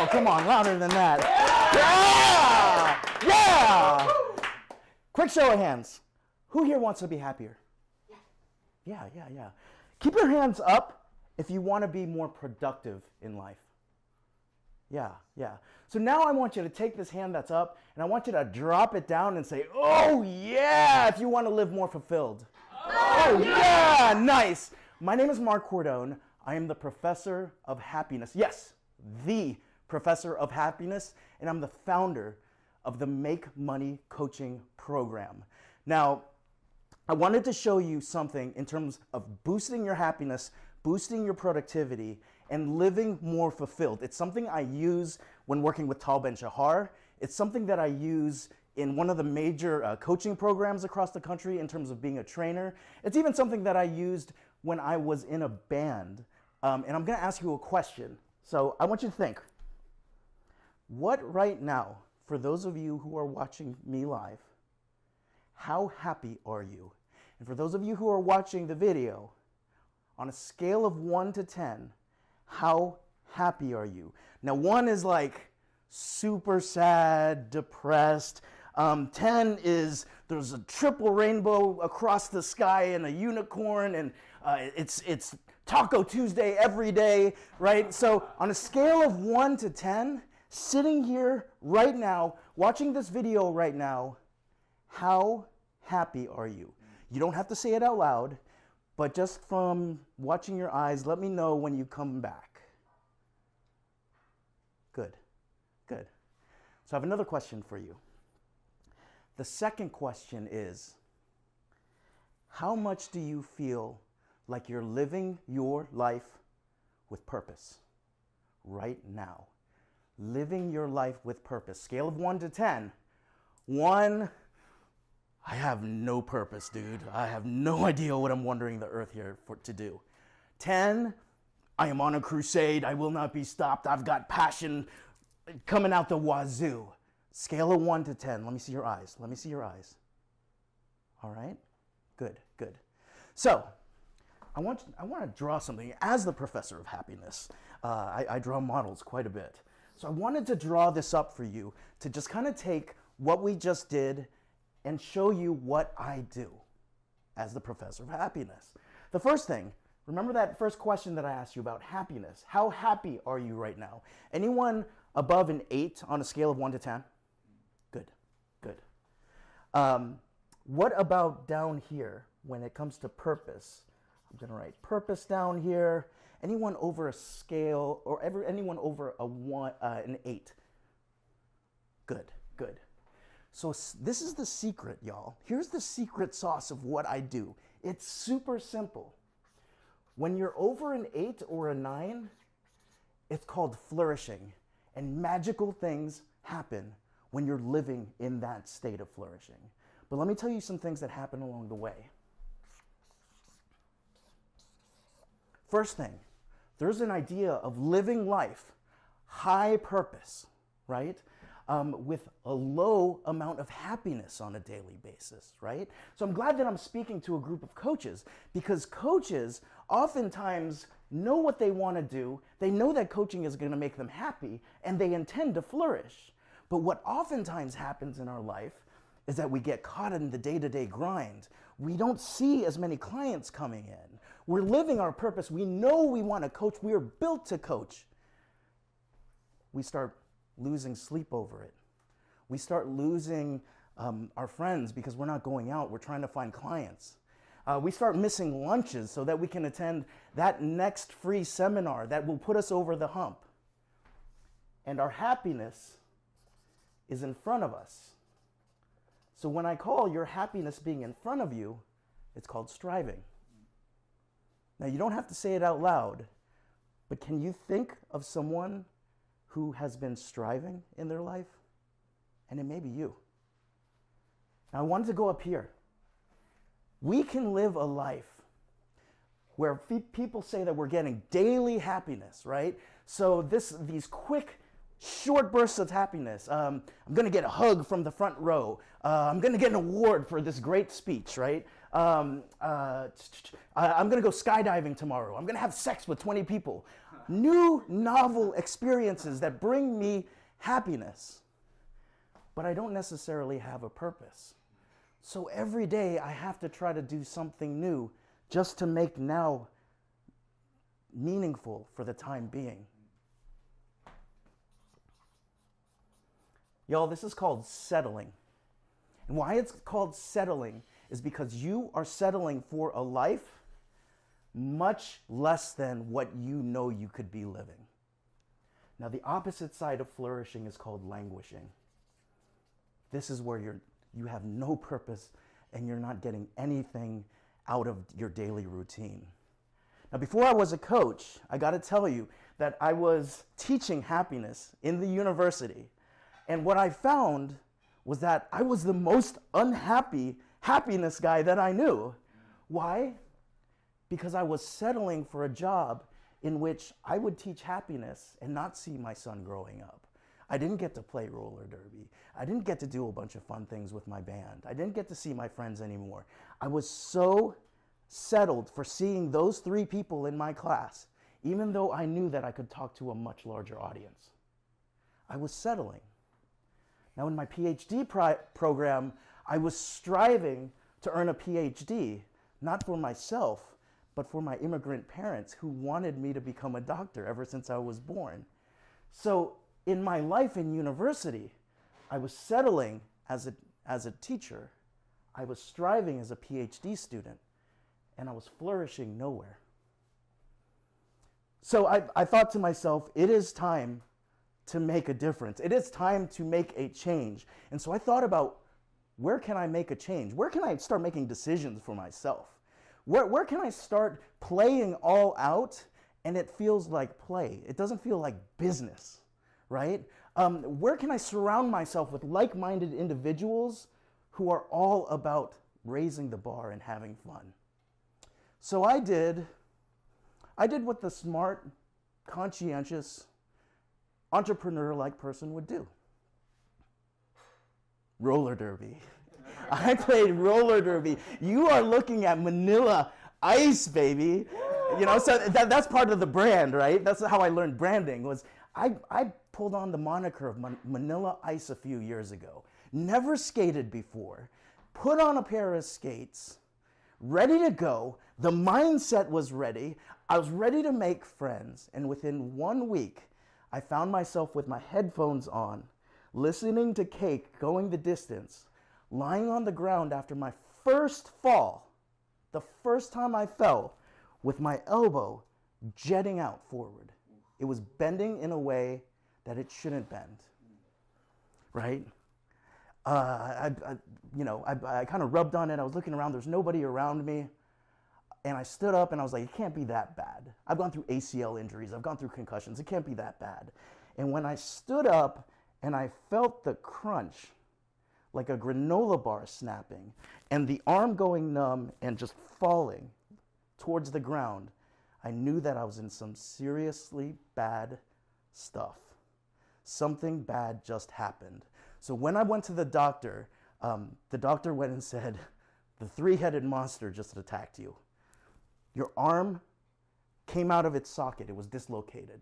Oh, come on, louder than that. Yeah! Yeah! Quick show of hands. Who here wants to be happier? Yeah. Keep your hands up if you want to be more productive in life. Yeah. So now I want you to take this hand that's up and I want you to drop it down and say, oh yeah, if you want to live more fulfilled. Oh yeah, nice. My name is Marc Cordon. I am the professor of happiness. Yes, the professor of happiness, and I'm the founder of the Make Money Coaching Program. Now, I wanted to show you something in terms of boosting your happiness, boosting your productivity, and living more fulfilled. It's something I use when working with Tal Ben-Shahar. It's something that I use in one of the major coaching programs across the country in terms of being a trainer. It's even something that I used when I was in a band. And I'm gonna ask you a question. So I want you to think, what right now, for those of you who are watching me live, how happy are you? And for those of you who are watching the video, on a scale of 1 to 10, how happy are you? Now 1 is like super sad, depressed. 10 is there's a triple rainbow across the sky and a unicorn, and it's Taco Tuesday every day, right? So on a scale of 1 to 10, sitting here right now, watching this video right now, how happy are you? You don't have to say it out loud, but just from watching your eyes, let me know when you come back. Good. So I have another question for you. The second question is, how much do you feel like you're living your life with purpose right now? Living your life with purpose. Scale of 1 to 10. 1, I have no purpose, dude. I have no idea what I'm wandering the earth here to do. 10, I am on a crusade. I will not be stopped. I've got passion coming out the wazoo. Scale of 1 to 10. Let me see your eyes. All right? Good. So, I want to draw something. As the professor of happiness, I draw models quite a bit. So I wanted to draw this up for you to just kind of take what we just did and show you what I do as the professor of happiness. The first thing, remember that first question that I asked you about happiness. How happy are you right now? Anyone above an 8 on a scale of 1 to 10? Good. What about down here when it comes to purpose? I'm going to write purpose down here. Anyone over a scale, or anyone over an 8? Good. So this is the secret, y'all. Here's the secret sauce of what I do. It's super simple. When you're over an 8 or a 9, it's called flourishing. And magical things happen when you're living in that state of flourishing. But let me tell you some things that happen along the way. First thing, there's an idea of living life, high purpose, right? With a low amount of happiness on a daily basis, right? So I'm glad that I'm speaking to a group of coaches, because coaches oftentimes know what they want to do. They know that coaching is going to make them happy, and they intend to flourish. But what oftentimes happens in our life is that we get caught in the day-to-day grind. We don't see as many clients coming in. We're living our purpose. We know we want to coach. We are built to coach. We start losing sleep over it. We start losing our friends because we're not going out. We're trying to find clients. We start missing lunches so that we can attend that next free seminar that will put us over the hump. And our happiness is in front of us. So when I call your happiness being in front of you, it's called striving. Now, you don't have to say it out loud, but can you think of someone who has been striving in their life? And it may be you. Now, I wanted to go up here. We can live a life where people say that we're getting daily happiness, right? So these quick, short bursts of happiness. I'm going to get a hug from the front row. I'm going to get an award for this great speech, right? I'm going to go skydiving tomorrow. I'm going to have sex with 20 people. new novel experiences that bring me happiness. But I don't necessarily have a purpose. So every day I have to try to do something new just to make now meaningful for the time being. Y'all, this is called settling. And why it's called settling is because you are settling for a life much less than what you know you could be living. Now, the opposite side of flourishing is called languishing. This is where you have no purpose and you're not getting anything out of your daily routine. Now, before I was a coach, I got to tell you that I was teaching happiness in the university. And what I found was that I was the most unhappy happiness guy that I knew. Why? Because I was settling for a job in which I would teach happiness and not see my son growing up. I didn't get to play roller derby. I didn't get to do a bunch of fun things with my band. I didn't get to see my friends anymore. I was so settled for seeing those 3 people in my class, even though I knew that I could talk to a much larger audience. I was settling. Now, in my PhD program, I was striving to earn a PhD, not for myself, but for my immigrant parents who wanted me to become a doctor ever since I was born. So in my life in university, I was settling as a teacher, I was striving as a PhD student, and I was flourishing nowhere. So I thought to myself, it is time to make a difference. It is time to make a change. And so I thought about, where can I make a change? Where can I start making decisions for myself? Where can I start playing all out and it feels like play? It doesn't feel like business, right? Where can I surround myself with like-minded individuals who are all about raising the bar and having fun? So I did what the smart, conscientious, entrepreneur-like person would do. Roller derby. I played roller derby. You are looking at Manila Ice, baby. You know, so that's part of the brand, right? That's how I learned branding. Was I pulled on the moniker of Manila Ice a few years ago. Never skated before. Put on a pair of skates. Ready to go. The mindset was ready. I was ready to make friends. And within 1 week, I found myself with my headphones on, listening to Cake going the distance, lying on the ground after my first fall, the first time I fell, with my elbow jetting out forward. It was bending in a way that it shouldn't bend, right? I kind of rubbed on it. I was looking around. There's nobody around me. And I stood up and I was like, it can't be that bad. I've gone through ACL injuries. I've gone through concussions. It can't be that bad. And when I stood up and I felt the crunch, like a granola bar snapping, and the arm going numb and just falling towards the ground, I knew that I was in some seriously bad stuff. Something bad just happened. So when I went to the doctor went and said, the 3-headed monster just attacked you. Your arm came out of its socket. It was dislocated.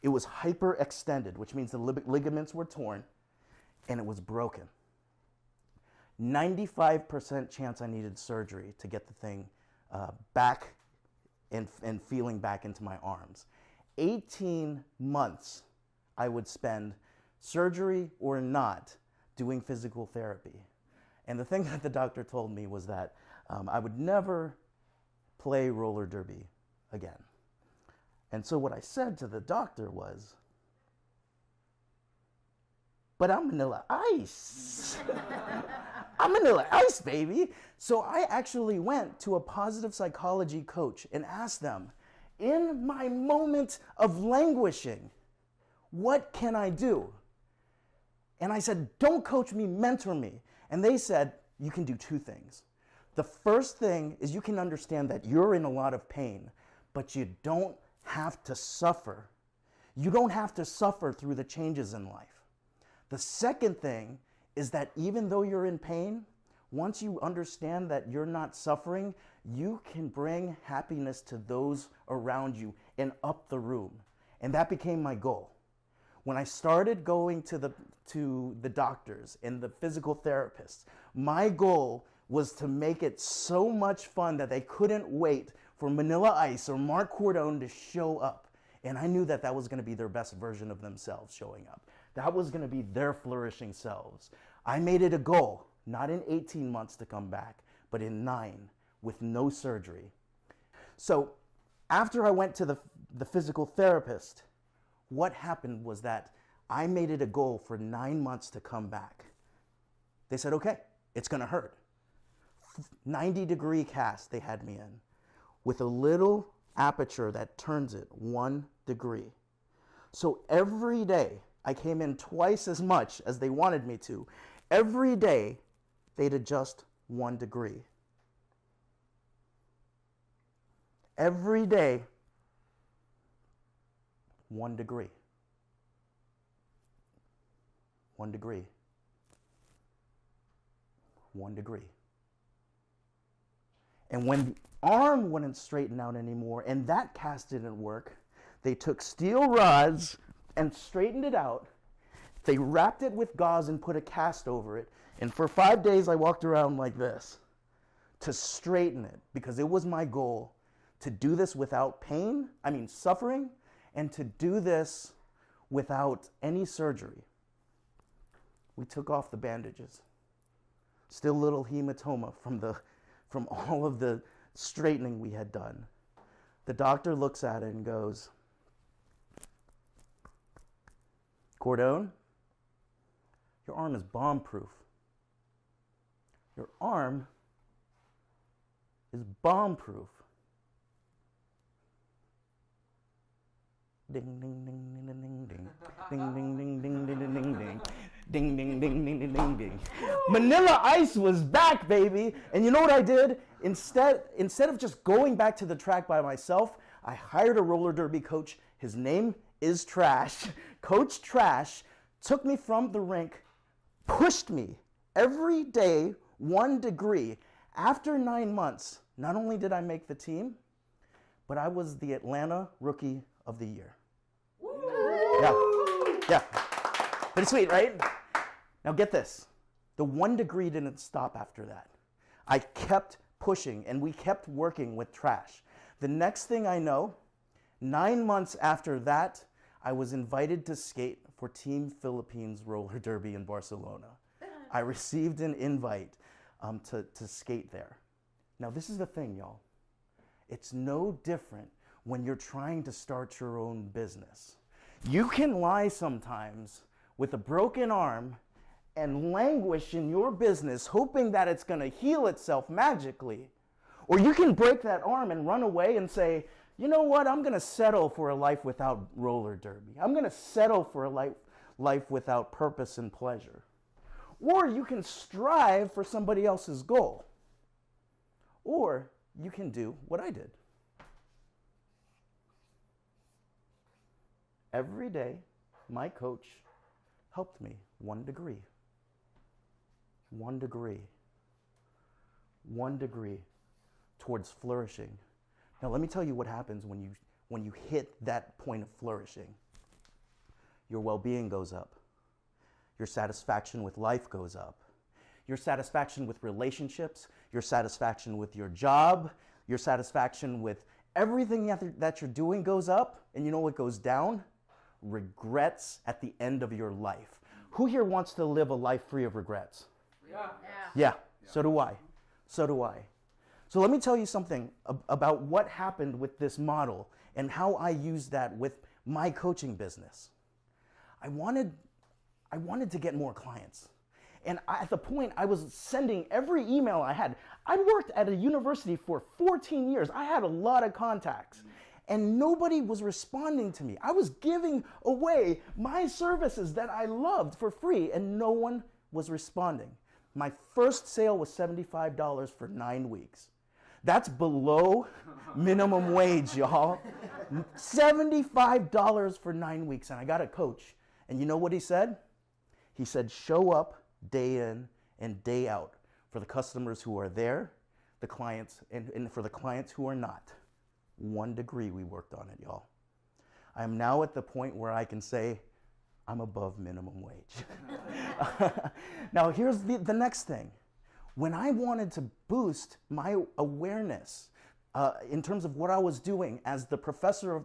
It was hyperextended, which means the ligaments were torn, and it was broken. 95% chance I needed surgery to get the thing back and feeling back into my arms. 18 months I would spend, surgery or not, doing physical therapy. And the thing that the doctor told me was that I would never play roller derby again. And so what I said to the doctor was, but I'm Manila Ice. I'm Manila Ice, baby. So I actually went to a positive psychology coach and asked them, in my moment of languishing, what can I do? And I said, don't coach me, mentor me. And they said, you can do 2 things. The first thing is you can understand that you're in a lot of pain, but you don't have to suffer. You don't have to suffer through the changes in life. The second thing is that even though you're in pain, once you understand that you're not suffering, you can bring happiness to those around you and up the room. And that became my goal. When I started going to the doctors and the physical therapists, my goal was to make it so much fun that they couldn't wait for Vanilla Ice or Marc Cordon to show up. And I knew that that was going to be their best version of themselves showing up. That was going to be their flourishing selves. I made it a goal, not in 18 months to come back, but in 9 with no surgery. So after I went to the physical therapist, what happened was that I made it a goal for 9 months to come back. They said, okay, it's going to hurt. 90-degree cast they had me in with a little aperture that turns it 1 degree. So every day, I came in twice as much as they wanted me to. Every day, they'd adjust 1 degree. Every day, 1 degree. 1 degree. 1 degree. And when the arm wouldn't straighten out anymore and that cast didn't work, they took steel rods and straightened it out. They wrapped it with gauze and put a cast over it. And for 5 days, I walked around like this to straighten it, because it was my goal to do this without suffering, and to do this without any surgery. We took off the bandages. Still little hematoma from all of the straightening we had done. The doctor looks at it and goes, Cordon, your arm is bomb-proof. Your arm is bomb-proof. Ding, ding, ding, ding, ding, ding. Ding, ding, ding, ding, ding, ding, ding, ding. Ding, ding, ding, ding, ding, ding, ding. Vanilla Ice was back, baby. And you know what I did? Instead of just going back to the track by myself, I hired a roller derby coach. His name is Trash. Coach Trash took me from the rink, pushed me every day 1 degree. After 9 months, not only did I make the team, but I was the Atlanta Rookie of the Year. Yeah. Pretty sweet, right? Now get this. The 1 degree didn't stop after that. I kept pushing and we kept working with Trash. The next thing I know, 9 months after that, I was invited to skate for Team Philippines roller derby in Barcelona. I received an invite to skate there. Now this is the thing, y'all. It's no different when you're trying to start your own business. You can lie sometimes with a broken arm and languish in your business hoping that it's going to heal itself magically. Or you can break that arm and run away and say, you know what, I'm going to settle for a life without roller derby. I'm going to settle for a life without purpose and pleasure. Or you can strive for somebody else's goal. Or you can do what I did. Every day, my coach helped me 1 degree. 1 degree. 1 degree towards flourishing. Now let me tell you what happens when you hit that point of flourishing. Your well-being goes up. Your satisfaction with life goes up. Your satisfaction with relationships, your satisfaction with your job, your satisfaction with everything that you're doing goes up. And you know what goes down? Regrets at the end of your life. Who here wants to live a life free of regrets? Yeah. So do I. So let me tell you something about what happened with this model and how I used that with my coaching business. I wanted to get more clients. And at the point, I was sending every email I had. I worked at a university for 14 years. I had a lot of contacts. And nobody was responding to me. I was giving away my services that I loved for free, and no one was responding. My first sale was $75 for 9 weeks. That's below minimum wage, y'all. $75 for 9 weeks, and I got a coach. And you know what he said? He said, show up day in and day out for the customers who are there, the clients, and for the clients who are not. 1 degree we worked on it, y'all. I'm now at the point where I can say I'm above minimum wage. Now, here's the next thing. When I wanted to boost my awareness in terms of what I was doing as the professor of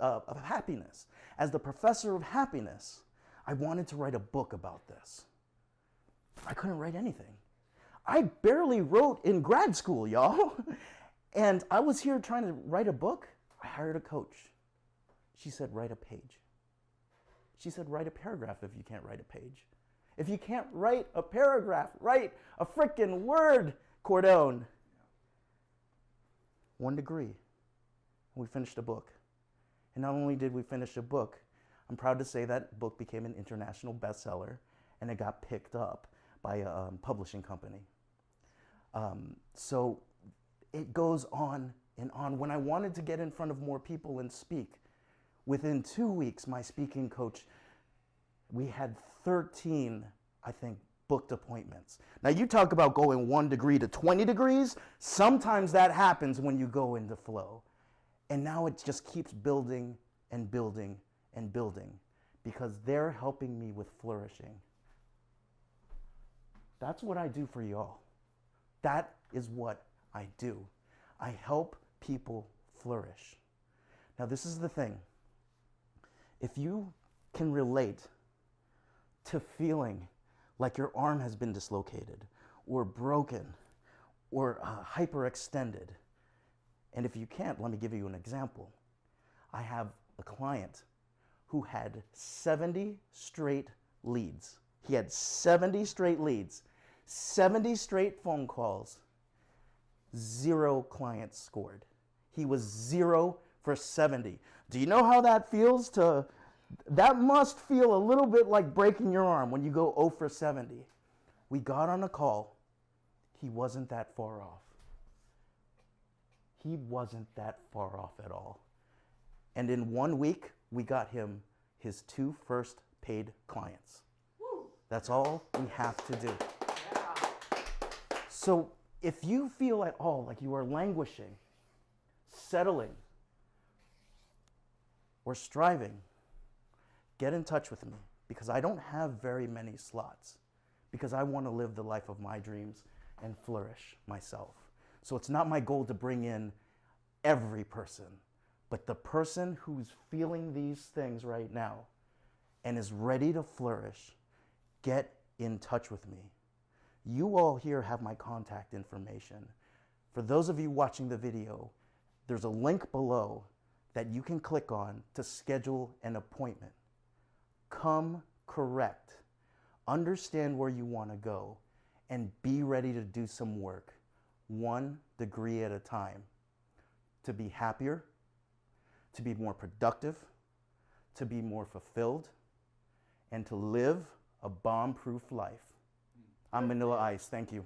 of happiness, as the professor of happiness, I wanted to write a book about this. I couldn't write anything. I barely wrote in grad school, y'all. And I was here trying to write a book. I hired a coach. She said, write a page. She said, write a paragraph if you can't write a page. If you can't write a paragraph, write a frickin' word, Cordon. 1 degree. We finished a book. And not only did we finish a book, I'm proud to say that book became an international bestseller, and it got picked up by a publishing company. So it goes on and on. When I wanted to get in front of more people and speak, within 2 weeks, my speaking coach, we had 13, I think, booked appointments. Now, you talk about going 1 degree to 20 degrees. Sometimes that happens when you go into flow. And now it just keeps building and building and building because they're helping me with flourishing. That's what I do for y'all. That is what I do. I help people flourish. Now, this is the thing. If you can relate to feeling like your arm has been dislocated or broken or hyperextended, and if you can't, let me give you an example. I have a client who had 70 straight leads. He had 70 straight leads, 70 straight phone calls, 0 clients scored. He was 0 for 70. Do you know how that feels? That must feel a little bit like breaking your arm when you go 0 for 70. We got on a call. He wasn't that far off. He wasn't that far off at all. And in 1 week, we got him his 2 first paid clients. Woo. That's all we have to do. Yeah. So if you feel at all like you are languishing, settling, or striving, get in touch with me because I don't have very many slots because I want to live the life of my dreams and flourish myself. So it's not my goal to bring in every person, but the person who's feeling these things right now and is ready to flourish, get in touch with me. You all here have my contact information. For those of you watching the video, there's a link below that you can click on to schedule an appointment. Come correct, understand where you want to go, and be ready to do some work, 1 degree at a time, to be happier, to be more productive, to be more fulfilled, and to live a bomb-proof life. I'm Vanilla Ice. Thank you.